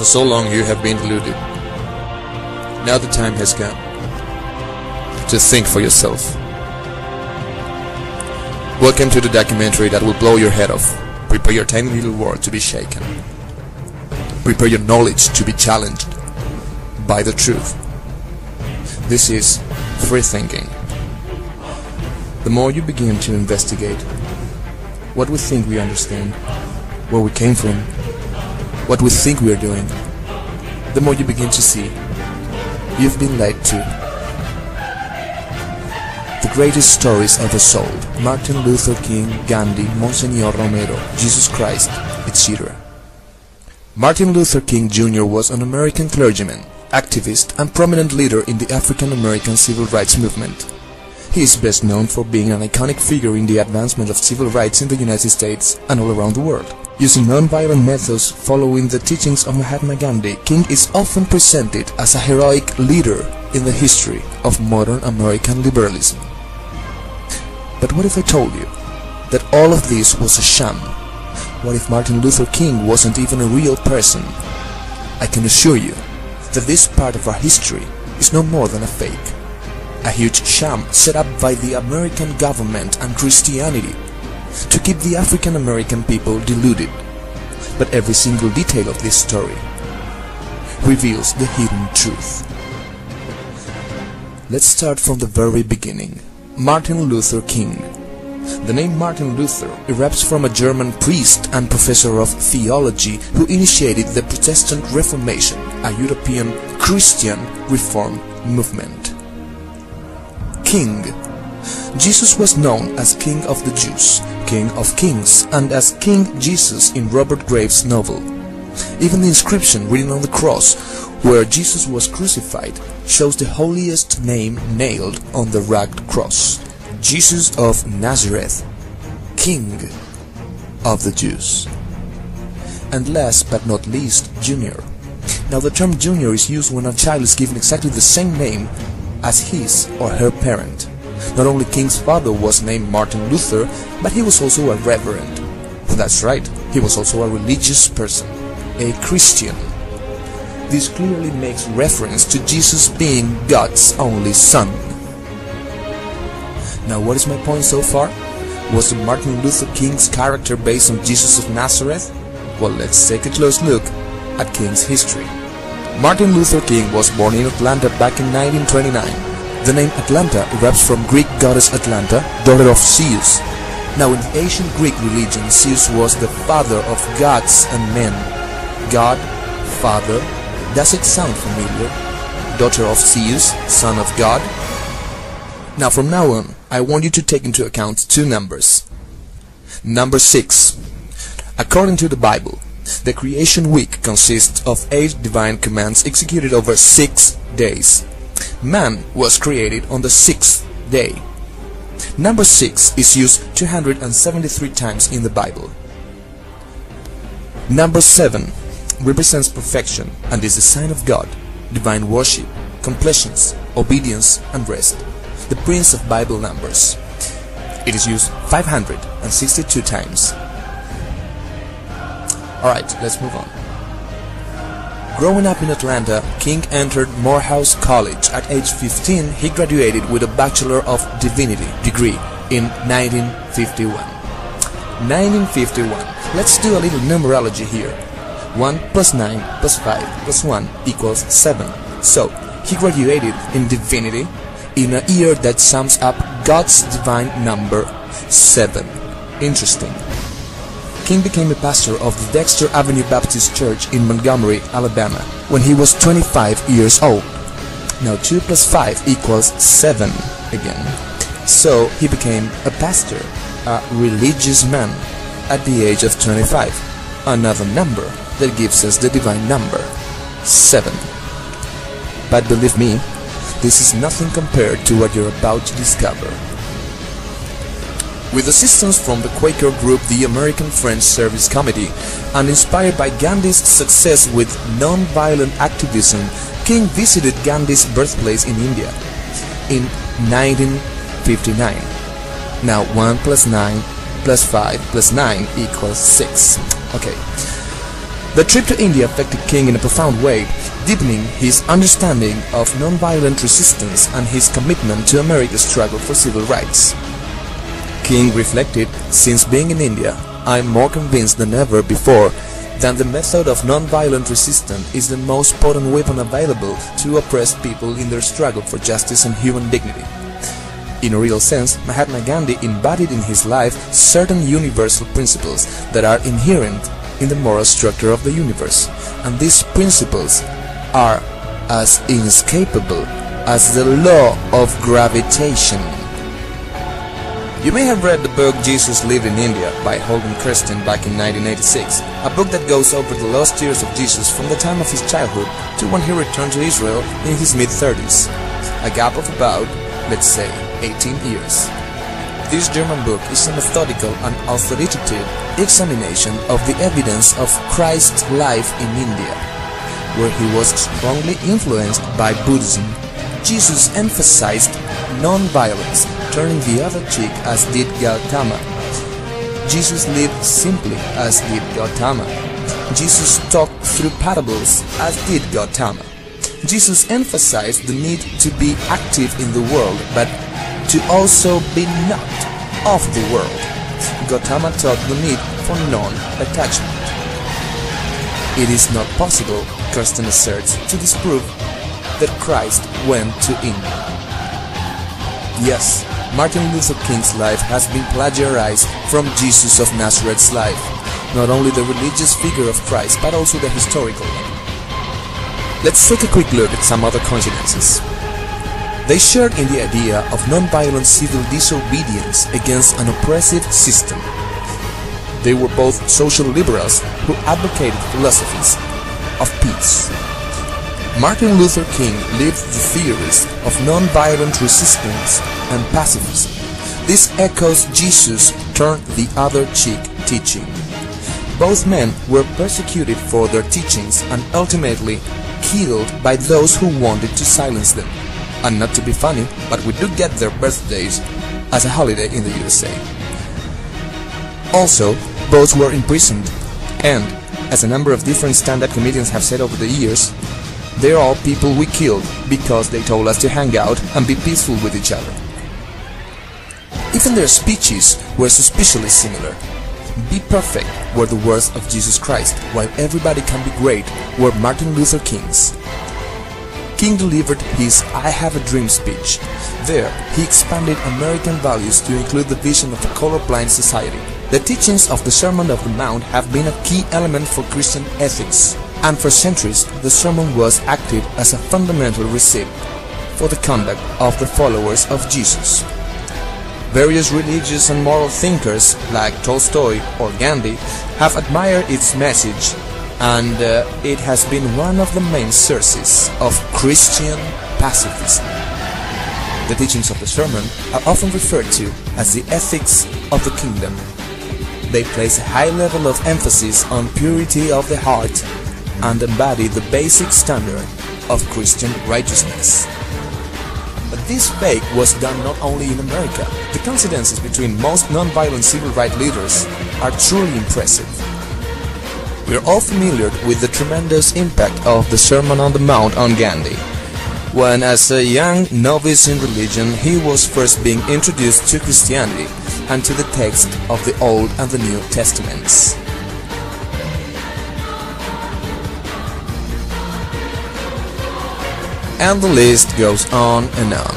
For so long you have been deluded. Now the time has come to think for yourself. Welcome to the documentary that will blow your head off. Prepare your tiny little world to be shaken. Prepare your knowledge to be challenged by the truth. This is free thinking. The more you begin to investigate what we think we understand, where we came from, what we think we are doing, the more you begin to see you've been lied to. The greatest stories ever sold: Martin Luther King, Gandhi, Monsignor Romero, Jesus Christ, etc. Martin Luther King Jr. was an American clergyman, activist, and prominent leader in the African American civil rights movement. He is best known for being an iconic figure in the advancement of civil rights in the United States and all around the world. Using non-violent methods following the teachings of Mahatma Gandhi, King is often presented as a heroic leader in the history of modern American liberalism. But what if I told you that all of this was a sham? What if Martin Luther King wasn't even a real person? I can assure you that this part of our history is no more than a fake. A huge sham set up by the American government and Christianity to keep the African American people deluded. But every single detail of this story reveals the hidden truth. Let's start from the very beginning. Martin Luther King. The name Martin Luther erupts from a German priest and professor of theology who initiated the Protestant Reformation, a European Christian reform movement. King. Jesus was known as King of the Jews, King of Kings, and as King Jesus in Robert Graves' novel. Even the inscription written on the cross where Jesus was crucified shows the holiest name nailed on the rugged cross: Jesus of Nazareth, King of the Jews. And last but not least, Junior. Now the term Junior is used when a child is given exactly the same name as his or her parent. Not only King's father was named Martin Luther, but he was also a reverend. That's right, he was also a religious person, a Christian. This clearly makes reference to Jesus being God's only son. Now what is my point so far? Was Martin Luther King's character based on Jesus of Nazareth? Well, let's take a close look at King's history. Martin Luther King was born in Atlanta back in 1929. The name Atlanta erupts from Greek goddess Atlanta, daughter of Zeus. Now in the ancient Greek religion, Zeus was the father of gods and men. God, father. Does it sound familiar? Daughter of Zeus, son of God? Now from now on, I want you to take into account two numbers. Number 6. According to the Bible, the creation week consists of 8 divine commands executed over 6 days. Man was created on the 6th day. Number 6 is used 273 times in the Bible. Number 7 represents perfection and is the sign of God, divine worship, completions, obedience, and rest. The prince of Bible numbers. It is used 562 times. Alright, let's move on. Growing up in Atlanta, King entered Morehouse College. At age 15, he graduated with a Bachelor of Divinity degree in 1951. 1951. Let's do a little numerology here. 1 plus 9 plus 5 plus 1 equals 7. So, he graduated in Divinity in a year that sums up God's divine number 7. Interesting. King became a pastor of the Dexter Avenue Baptist Church in Montgomery, Alabama, when he was 25 years old. Now 2 plus 5 equals 7 again. So he became a pastor, a religious man, at the age of 25. Another number that gives us the divine number, 7. But believe me, this is nothing compared to what you're about to discover. With assistance from the Quaker group the American Friends Service Committee, and inspired by Gandhi's success with non-violent activism, King visited Gandhi's birthplace in India in 1959. Now 1 plus 9 plus 5 plus 9 equals 6. Okay. The trip to India affected King in a profound way, deepening his understanding of non-violent resistance and his commitment to America's struggle for civil rights. King reflected, "Since being in India, I am more convinced than ever before that the method of non-violent resistance is the most potent weapon available to oppressed people in their struggle for justice and human dignity." In a real sense, Mahatma Gandhi embodied in his life certain universal principles that are inherent in the moral structure of the universe, and these principles are as inescapable as the law of gravitation. You may have read the book Jesus Lived in India by Holden Kirsten back in 1986, a book that goes over the lost years of Jesus from the time of his childhood to when he returned to Israel in his mid-30s, a gap of about, let's say, 18 years. This German book is a methodical and authoritative examination of the evidence of Christ's life in India, where he was strongly influenced by Buddhism. Jesus emphasized non-violence, turning the other cheek as did Gautama. Jesus lived simply as did Gautama. Jesus talked through parables as did Gautama. Jesus emphasized the need to be active in the world, but to also be not of the world. Gautama taught the need for non-attachment. It is not possible, Kirsten asserts, to disprove that Christ went to India. Yes, Martin Luther King's life has been plagiarized from Jesus of Nazareth's life, not only the religious figure of Christ, but also the historical one. Let's take a quick look at some other coincidences. They shared in the idea of non-violent civil disobedience against an oppressive system. They were both social liberals who advocated philosophies of peace. Martin Luther King lived the theories of non-violent resistance and pacifism. This echoes Jesus' turn the other cheek teaching. Both men were persecuted for their teachings and ultimately killed by those who wanted to silence them. And not to be funny, but we do get their birthdays as a holiday in the USA. Also, both were imprisoned, and, as a number of different stand-up comedians have said over the years, they're all people we killed because they told us to hang out and be peaceful with each other. Even their speeches were suspiciously similar. "Be perfect" were the words of Jesus Christ, while "everybody can be great" were Martin Luther King's. King delivered his "I Have a Dream" speech. There, he expanded American values to include the vision of a colorblind society. The teachings of the Sermon on the Mount have been a key element for Christian ethics, and for centuries the sermon was acted as a fundamental receipt for the conduct of the followers of Jesus. Various religious and moral thinkers like Tolstoy or Gandhi have admired its message, and it has been one of the main sources of Christian pacifism. The teachings of the sermon are often referred to as the ethics of the kingdom. They place a high level of emphasis on purity of the heart and embody the basic standard of Christian righteousness. But this fake was done not only in America. The coincidences between most non-violent civil rights leaders are truly impressive. We are all familiar with the tremendous impact of the Sermon on the Mount on Gandhi, when as a young novice in religion he was first being introduced to Christianity and to the text of the Old and the New Testaments. And the list goes on and on.